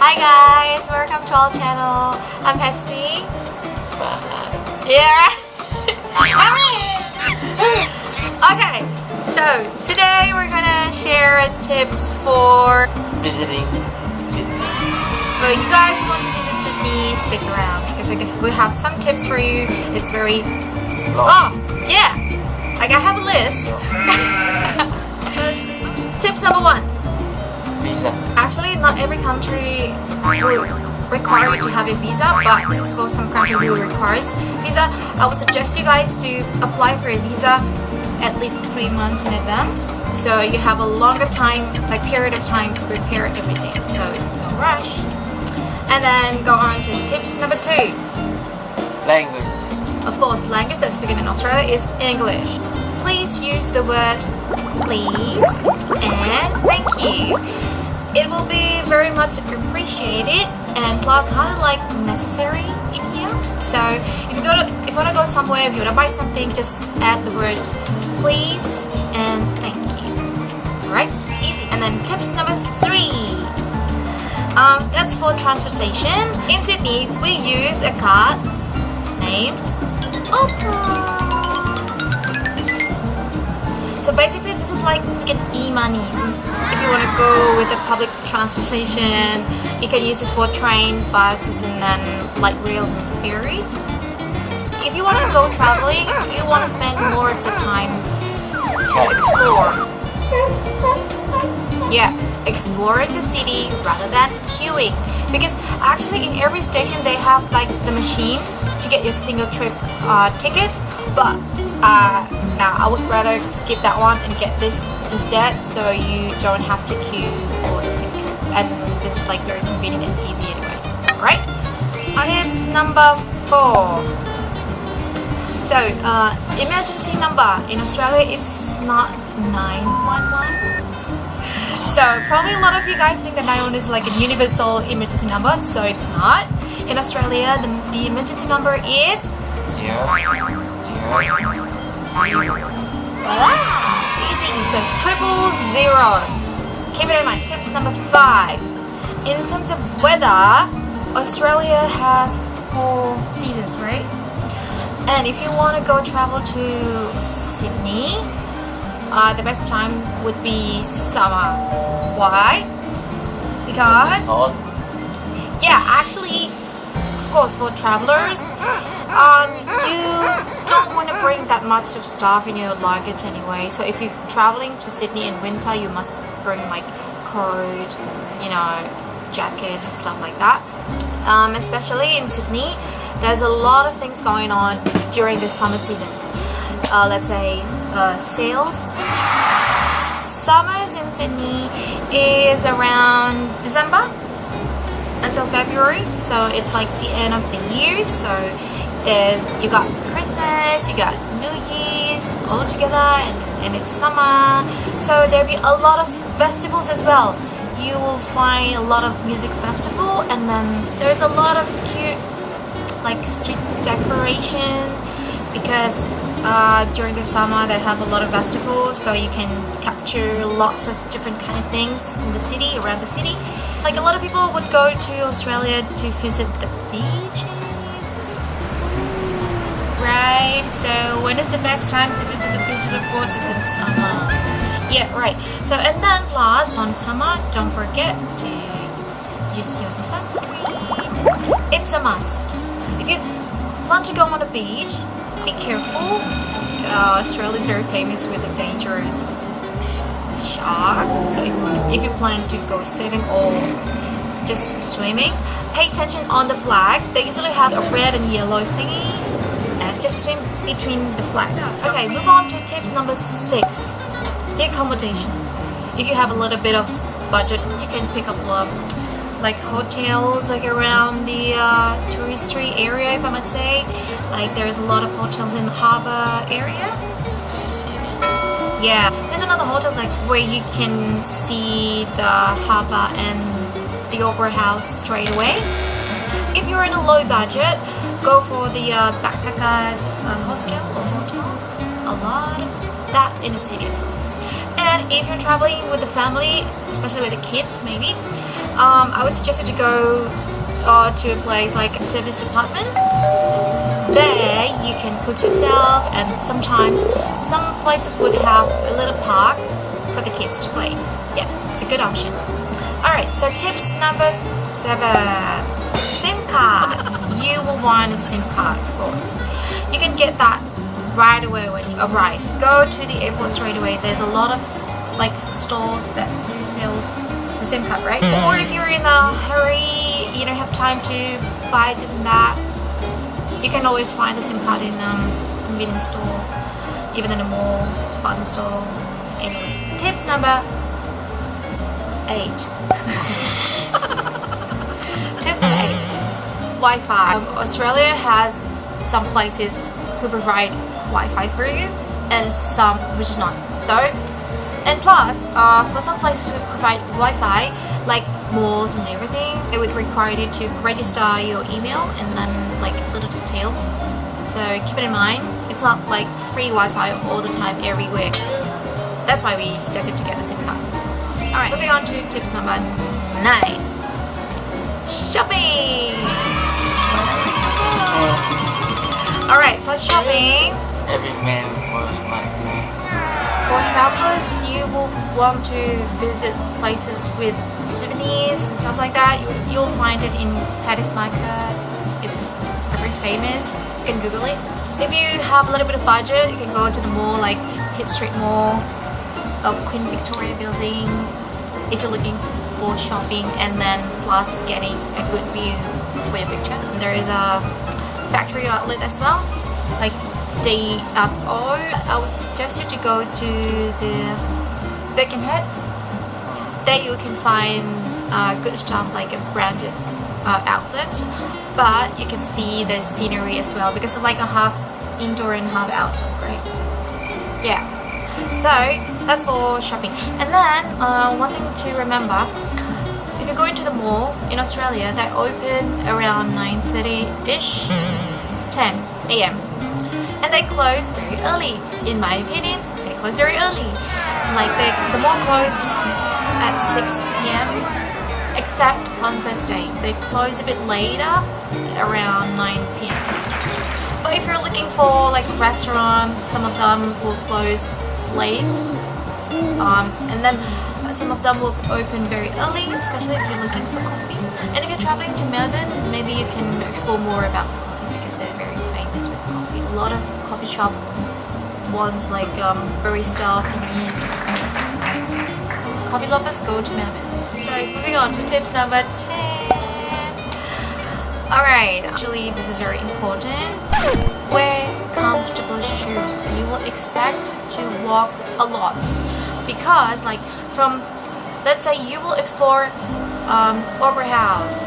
Hi guys, welcome to our channel. I'm Hesty. Yeah. Okay, so today we're gonna share tips for visiting Sydney. For you guys who want to visit Sydney, stick around because we have some tips for you. It's very Long. Yeah, I have a list. Tips number 1. Visa. Actually, not every country will require you to have a visa, but this is for some country who requires visa. I would suggest you guys to apply for a visa at least 3 months in advance, so you have a longer time, like period of time to prepare everything. So no rush. And then go on to tips number 2. Language. Of course, language that's spoken in Australia is English. Please use the word please and thank you. It will be very much appreciated and plus kind of like necessary in here. So if you want to go somewhere, if you want to buy something, just add the words please and thank you. Alright, easy. And then tips number 3. That's for transportation. In Sydney, we use a card named Olympus. So basically, this is like an e-money. If you want to go with the public transportation, you can use this for train, buses, and then light rails and ferries. If you want to go traveling, you want to spend more of the time to explore. Yeah, exploring the city rather than queuing. Because actually in every station they have like the machine to get your single trip tickets, but now I would rather skip that one and get this instead, so you don't have to queue for the single trip. And this is like very convenient and easy anyway. Alright? Tips number 4. So emergency number in Australia, it's not 911. So probably a lot of you guys think that 911 is like a universal emergency number, so it's not. In Australia, the emergency number is 0. voila, easy. So 000. Keep it in mind. Tips number 5. In terms of weather, Australia has 4 seasons, right? And if you want to go travel to Sydney, the best time would be summer. Why? Because Hot. yeah, actually, of course, for travelers, you don't want to bring that much of stuff in your luggage anyway. So if you're traveling to Sydney in winter, you must bring like coat, jackets and stuff like that. Especially in Sydney, there's a lot of things going on during the summer seasons. Let's say sales. Summers in Sydney is around December until February, so it's like the end of the year. So you got Christmas, you got New Year's all together, and it's summer. So there'll be a lot of festivals as well. You will find a lot of music festival, and then there's a lot of cute like street decoration because during the summer they have a lot of festivals, so you can capture lots of different kind of things in the city, around the city. Like a lot of people would go to Australia to visit the beaches, right? So when is the best time to visit the beaches? Of course, it's in summer. Yeah, right. So and then plus on summer, don't forget to use your sunscreen. It's a must. If you plan to go on a beach, be careful. Australia is very famous with the dangerous shark. So if you plan to go swimming or just swimming, pay attention on the flag. They usually have a red and yellow thingy, and just swim between the flags. Okay, move on to tips number 6. The accommodation. If you have a little bit of budget, you can pick up like hotels like around the touristy area, if I might say. Like there's a lot of hotels in the harbour area. Yeah, there's another hotels like where you can see the harbour and the opera house straight away. If you're in a low budget, go for the backpackers hostel or hotel. A lot of that in the city as well. And if you're traveling with the family, especially with the kids maybe, I would suggest you to go to a place like a service department. There you can cook yourself, and sometimes some places would have a little park for the kids to play. Yeah, it's a good option. Alright, so tips number 7. SIM card. You will want a SIM card, of course. You can get that right away when you arrive. Go to the airport straight away. There's a lot of like stores that sells the SIM card, right? Or if you're in a hurry, you don't have time to buy this and that, you can always find the SIM card in convenience store, even in a mall, department store. Anyway, tips number 8. Tips number 8. Wi-Fi. Australia has some places who provide Wi-Fi for you, and some which is not. So, and plus, for some places who provide Wi-Fi, like malls and everything, it would require you to register your email and then like little details. So keep it in mind, it's not like free Wi-Fi all the time everywhere. That's why we suggested to get the SIM card. Alright, moving on to tips number 9. Shopping! Alright, for shopping, Every man first nightmare. for travelers, you will want to visit places with souvenirs and stuff like that. You'll find it in Paddy's Market. It's very famous. You can Google it. If you have a little bit of budget, you can go to the mall like Pitt Street Mall or Queen Victoria Building if you're looking for shopping, and then plus getting a good view for your picture. And there is a factory outlet as well, like or I would suggest you to go to the Birkenhead. There you can find good stuff like a branded outlet, but you can see the scenery as well because it's like a half indoor and half outdoor, right? Yeah, so that's for shopping. And then one thing to remember, if you're going to the mall in Australia, they open around 9:30ish, 10 a.m. and they close very early. In my opinion, they close very early. Like the mall close at 6 p.m. except on Thursday. They close a bit later, around 9 p.m. But if you're looking for like a restaurant, some of them will close late, and then some of them will open very early, especially if you're looking for coffee. And if you're traveling to Melbourne, maybe you can explore more about the coffee because they're very famous with coffee. A lot of coffee shop wants like barista thingies. Coffee lovers go to Melbourne. So moving on to tips number 10. Alright, actually this is very important. Wear comfortable shoes. You will expect to walk a lot because like from, let's say you will explore Opera House,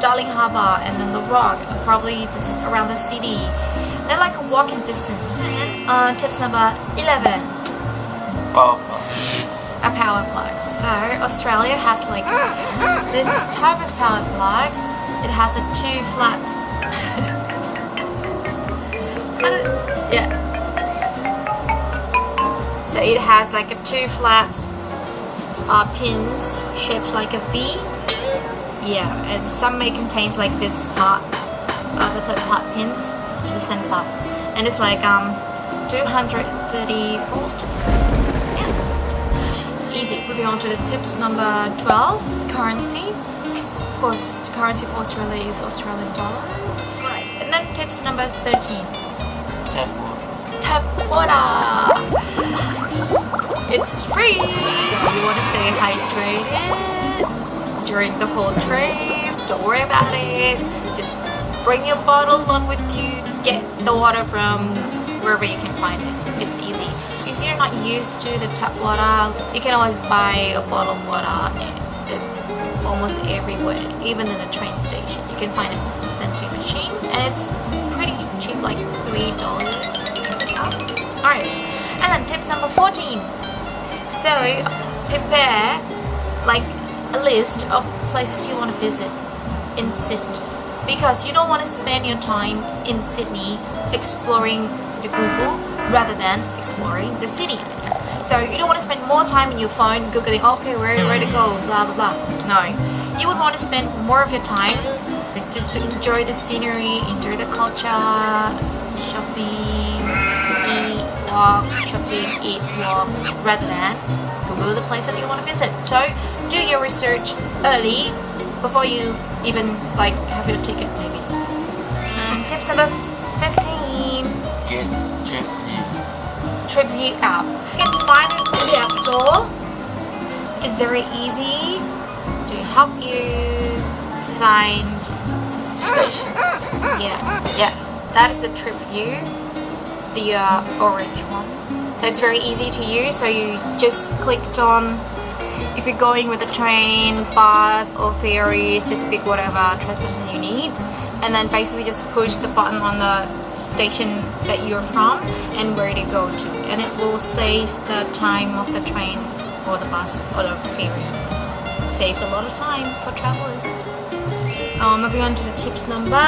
Darling Harbour, and then the Rock, probably this, around the city. They're like a walking distance. And tips number 11. Power plug. A power plug. So Australia has like this type of power plugs. It has a 2 flat. Yeah. So it has like a 2 flat pins shaped like a V. Yeah, and some may contains like this part, the third part pins in the center, and it's like 230 volt. Yeah, easy. Moving on to the tips number 12. Currency. Of course, the currency for Australia is Australian dollars. Right, and then tips number 13. Tap water. Tap water. It's free. You want to stay hydrated during the whole trip. Don't worry about it. Just bring your bottle along with you. Get the water from wherever you can find it. It's easy. If you're not used to the tap water, you can always buy a bottle of water. It's almost everywhere, even in a train station. You can find a vending machine, and it's pretty cheap, like $3. Alright, and then tips number 14. So prepare like a list of places you want to visit in Sydney, because you don't want to spend your time in Sydney exploring the Google rather than exploring the city. So you don't want to spend more time in your phone googling, okay, where to go, blah blah blah. No, you would want to spend more of your time just to enjoy the scenery, enjoy the culture, shopping, eat, walk, shopping, eat, walk, rather than Google the place that you want to visit. So do your research early before you even like have your ticket maybe. Tips number 15. Get trip view. Trip View app. You can find it in the App Store. It's very easy to help you find Station. yeah, that is the Trip View, the orange one. So it's very easy to use. So you just clicked on, if you're going with a train, bus or ferry, just pick whatever transportation you need, and then basically just push the button on the station that you're from and where to go to, and it will say the time of the train or the bus or the ferry. Saves a lot of time for travelers. Moving on to the tips number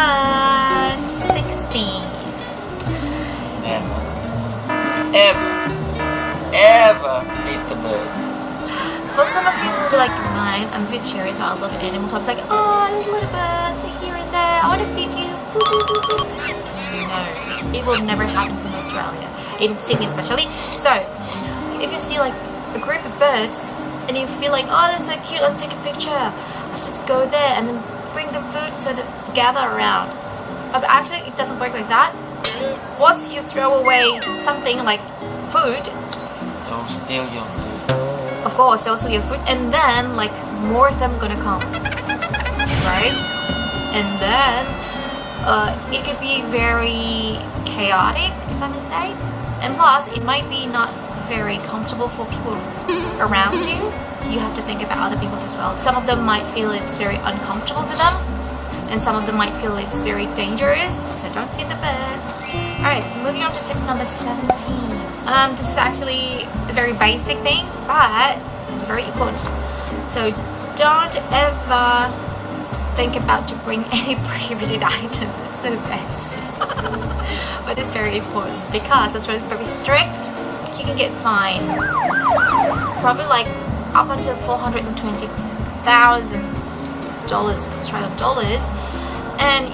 16. Ever eat the birds. For some of you who will be like mine, I'm vegetarian, so I love animals. So I was like, oh, there's little birds here and there. I want to feed you. Boo, boo, boo, boo. No, it will never happen in Australia, in Sydney especially. So if you see like a group of birds and you feel like, oh, they're so cute, let's take a picture. Let's just go there and then bring them food so that gather around. But actually, it doesn't work like that. Once you throw away something like food, Don't steal your food. of course they'll steal your food, and then like more of them gonna come, right? And then it could be very chaotic, if I may say, and plus it might be not very comfortable for people around you. You have to think about other people as well. Some of them might feel it's very uncomfortable for them, and some of them might feel it's very dangerous, so don't feed the birds. Alright, moving on to tips number 17. This is actually a very basic thing, but it's very important. So don't ever think about to bring any prohibited items. It's so basic. But it's very important because Australia is very strict. You can get fined probably like up until $420,000 Australian dollars, and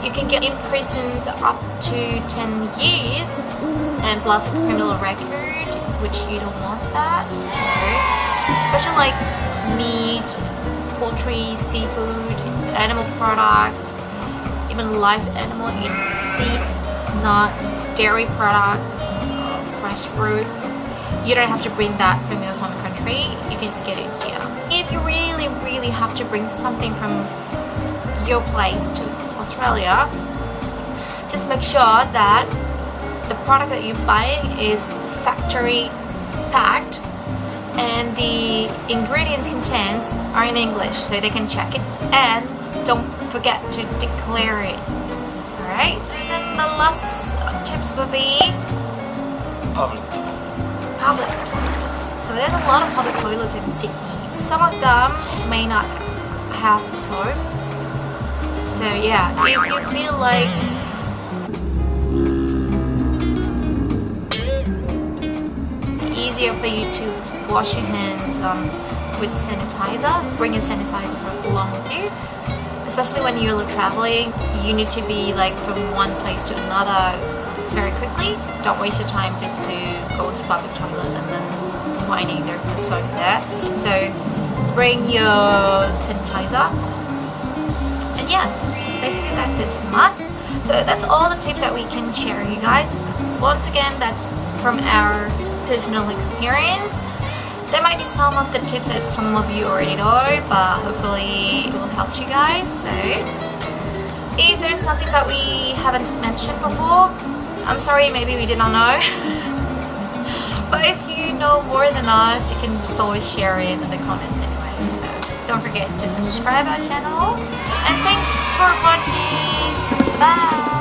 you can get imprisoned up to 10 years, and plus a criminal record, which you don't want that. So, especially like meat, poultry, seafood, animal products, even live animal, seeds, nuts, dairy product, fresh fruit. You don't have to bring that from your home country. You can just get it here. If you really have to bring something from your place to Australia, just make sure that the product that you're buying is factory packed and the ingredients contents are in English so they can check it, and don't forget to declare it. Alright, and then the last tips will be Public. toilets. So there's a lot of public toilets in Sydney. Some of them may not have soap. So yeah, if you feel like easier for you to wash your hands with sanitizer, bring your sanitizer along with you. Especially when you're traveling, you need to be like from one place to another very quickly. Don't waste your time just to go to the public toilet and then finding there's no soap there. So bring your sanitizer. And yeah, basically that's it from us. So that's all the tips that we can share you guys. Once again, that's from our personal experience. There might be some of the tips that some of you already know, but hopefully it will help you guys. So if there's something that we haven't mentioned before, I'm sorry, maybe we did not know. But if you know more than us, you can just always share it in the comments anyway. So don't forget to subscribe our channel. And thanks for watching. Bye.